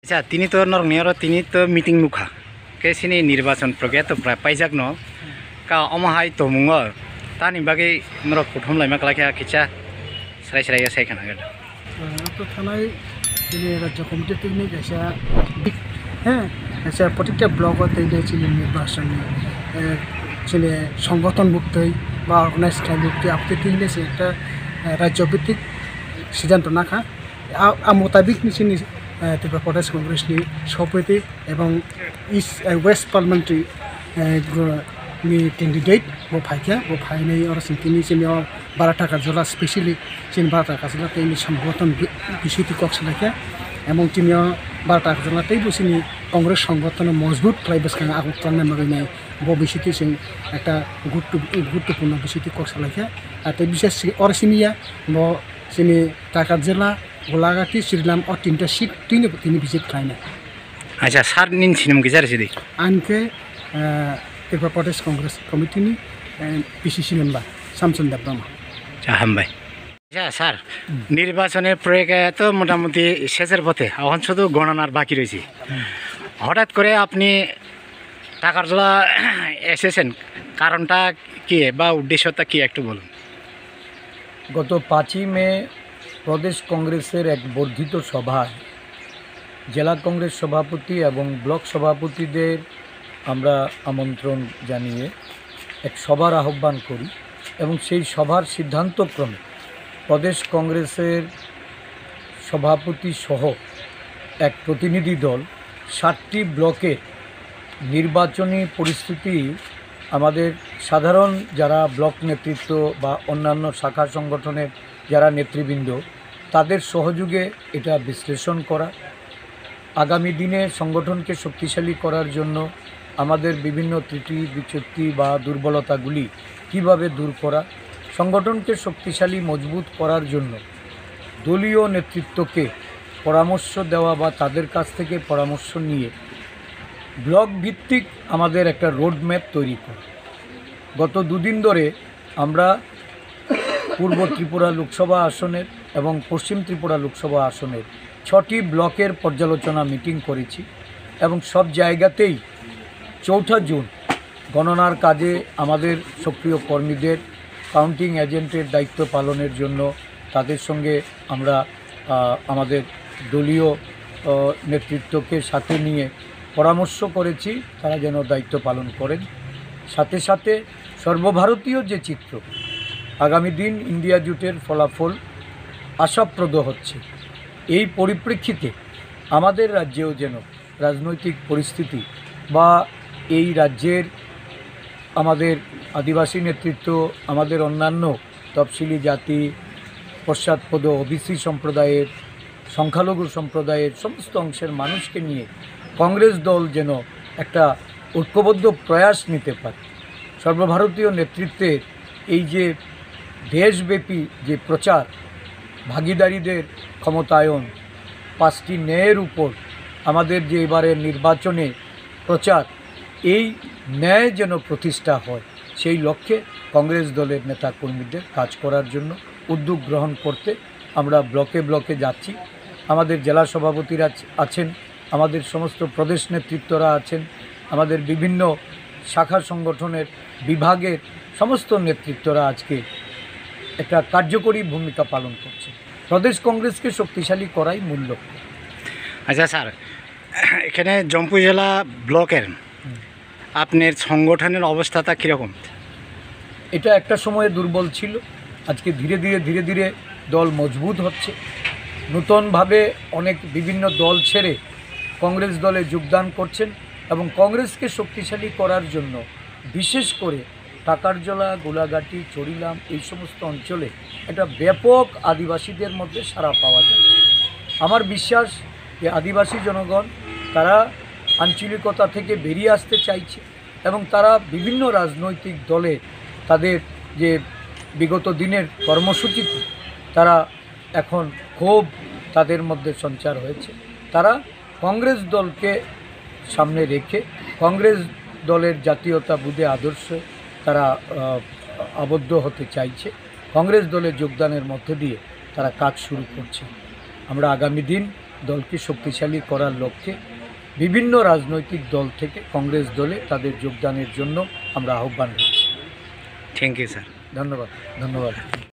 আচ্ছা তিনি তো নরনিয়র তিনি তো মিটিং নুখা কে সিনি নির্বাচন প্রক্রিয়া তো প্রায় পাইজাক ন কা অমাহাই তো মুङ তানি বাকি নরক প্রথম লাইমা কালাখিয়া খিচা সারাই সারাই সাইখানা গেল তো থানায় তিনি রাজ্য কমিটি তিনি গেছে হ্যাঁ গেছে প্রত্যেকটা ব্লকত ছিলেন নির্বাচন ছেলে সংগঠনভুক্তই বা অর্গানাইজ ক্রাইমভুক্তি আপনি তিনি একটা রাজ্যভিত্তিক সিদ্ধান্ত নাখা মোতাবিক নিচিনি ত্রিপুরা প্রদেশ কংগ্রেসনি সভাপতি এবং east West parliamentary ni candidate bo phaikya bo phainai or sintini chini 12 টাকা জলা স্পেশালি চিন 12 টাকা জলা তেনি সংগঠন বিশিতি কক্সলাকে এবং তিনি 12 টাকা জলা তেই বসিনি কংগ্রেস সংগঠন মজবুত প্রাইবেসখান আগতনে মগিনে bo বিশিতি সিং একটা গুরুত্বপূর্ণ বিশিতি কক্সলাকে আর তে বিশেষ or সিনিয়া bo চিনি টাকা জেলা গোলাঘাটি শ্রীরাম और তিনটা সিট তিনি ভিজিট খাইনা আচ্ছা সার নিন সিনেম কি জারে সিদি আনকে ত্রিপুরা প্রদেশ কংগ্রেস কমিটিনি পিসিসি মেম্বার শামসুন দেববর্মা হামবাই আচ্ছা স্যার নির্বাচনের প্রক্রিয়া তো মোটামুটি শেষের পথে এখন শুধু গণনার বাকি রয়েছে হঠাৎ করে আপনি টাকার জোড়া এসেছেন কারণটা কি বা উদ্দেশ্যটা কি একটু বলুন। গত 5ই মে প্রদেশ কংগ্রেসের এক বর্ধিত সভায় জেলা কংগ্রেস সভাপতি এবং ব্লক সভাপতিদের আমরা আমন্ত্রণ জানিয়ে এক সভার আহ্বান করি এবং সেই সভার সিদ্ধান্তক্রমে প্রদেশ কংগ্রেসের সভাপতি সহ এক প্রতিনিধি দল 7টি ব্লকের নির্বাচনী পরিস্থিতি আমাদের সাধারণ যারা ব্লক নেতৃত্ব বা অন্যান্য শাখা সংগঠনের যারা নেতৃবৃন্দ তাদের সহযোগে এটা বিশ্লেষণ করা, আগামী দিনে সংগঠনকে শক্তিশালী করার জন্য আমাদের বিভিন্ন ত্রুটি বিচ্যুতি বা দুর্বলতাগুলি কিভাবে দূর করা, সংগঠনকে শক্তিশালী মজবুত করার জন্য দলীয় নেতৃত্বকে পরামর্শ দেওয়া বা তাদের কাছ থেকে পরামর্শ নিয়ে ব্লক ভিত্তিক আমাদের একটা রোডম্যাপ তৈরি করা। গত দুদিন ধরে আমরা পূর্ব ত্রিপুরা লোকসভা আসনের এবং পশ্চিম ত্রিপুরা লোকসভা আসনের 6টি ব্লকের পর্যালোচনা মিটিং করেছি এবং সব জায়গাতেই 4 জুন গণনার কাজে আমাদের সক্রিয় কর্মীদের কাউন্টিং এজেন্টের দায়িত্ব পালনের জন্য তাদের সঙ্গে আমরা আমাদের দলীয় নেতৃত্বকে সাথে নিয়ে পরামর্শ করেছি তারা যেন দায়িত্ব পালন করেন। সাথে সাথে সর্বভারতীয় যে চিত্র আগামী দিন ইন্ডিয়া জোটের ফলাফল আশাপ্রদ হচ্ছে, এই পরিপ্রেক্ষিতে আমাদের রাজ্যেও যেন রাজনৈতিক পরিস্থিতি বা এই রাজ্যের আমাদের আদিবাসী নেতৃত্ব, আমাদের অন্যান্য তফসিলি জাতি, পশ্চাৎপদ ওবিসি সম্প্রদায়ের, সংখ্যালঘু সম্প্রদায়ের সমস্ত অংশের মানুষকে নিয়ে কংগ্রেস দল যেন একটা ঐক্যবদ্ধ প্রয়াস নিতে পারে। সর্বভারতীয় নেতৃত্বের এই যে দেশব্যাপী যে প্রচার, ভাগিদারিদের ক্ষমতায়ন, 5টি ন্যায়ের উপর আমাদের যে এবারের নির্বাচনে প্রচার, এই ন্যায় যেন প্রতিষ্ঠা হয় সেই লক্ষ্যে কংগ্রেস দলের নেতাকর্মীদের কাজ করার জন্য উদ্যোগ গ্রহণ করতে আমরা ব্লকে ব্লকে যাচ্ছি। আমাদের জেলা সভাপতিরা আছেন, আমাদের সমস্ত প্রদেশ নেতৃত্বরা আছেন, আমাদের বিভিন্ন শাখা সংগঠনের বিভাগের সমস্ত নেতৃত্বরা আজকে একটা কার্যকরী ভূমিকা পালন করছে। প্রদেশ কংগ্রেসকে শক্তিশালী করাই মূল লক্ষ্য। আচ্ছা স্যার, এখানে জম্পু জেলা ব্লকের আপনার সংগঠনের অবস্থাটা কীরকম? এটা একটা সময়ে দুর্বল ছিল, আজকে ধীরে ধীরে দল মজবুত হচ্ছে। নূতনভাবে অনেক বিভিন্ন দল ছেড়ে কংগ্রেস দলে যোগদান করছেন এবং কংগ্রেসকে শক্তিশালী করার জন্য বিশেষ করে টাকারজলা, গোলাঘাটি, চরিলাম এই সমস্ত অঞ্চলে একটা ব্যাপক আদিবাসীদের মধ্যে সাড়া পাওয়া যাচ্ছে। আমার বিশ্বাস যে আদিবাসী জনগণ তারা আঞ্চলিকতা থেকে বেরিয়ে আসতে চাইছে এবং তারা বিভিন্ন রাজনৈতিক দলে তাদের যে বিগত দিনের কর্মসূচিতে তারা এখন ক্ষোভ তাদের মধ্যে সঞ্চার হয়েছে। তারা কংগ্রেস দলকে সামনে রেখে কংগ্রেস দলের জাতীয়তাবোধে আদর্শে তারা আবদ্ধ হতে চাইছে। কংগ্রেস দলে যোগদানের মধ্যে দিয়ে তারা কাজ শুরু করছে। আমরা আগামী দিন দলকে শক্তিশালী করার লক্ষ্যে বিভিন্ন রাজনৈতিক দল থেকে কংগ্রেস দলে তাদের যোগদানের জন্য আমরা আহ্বান করছি। Thank you sir. ধন্যবাদ।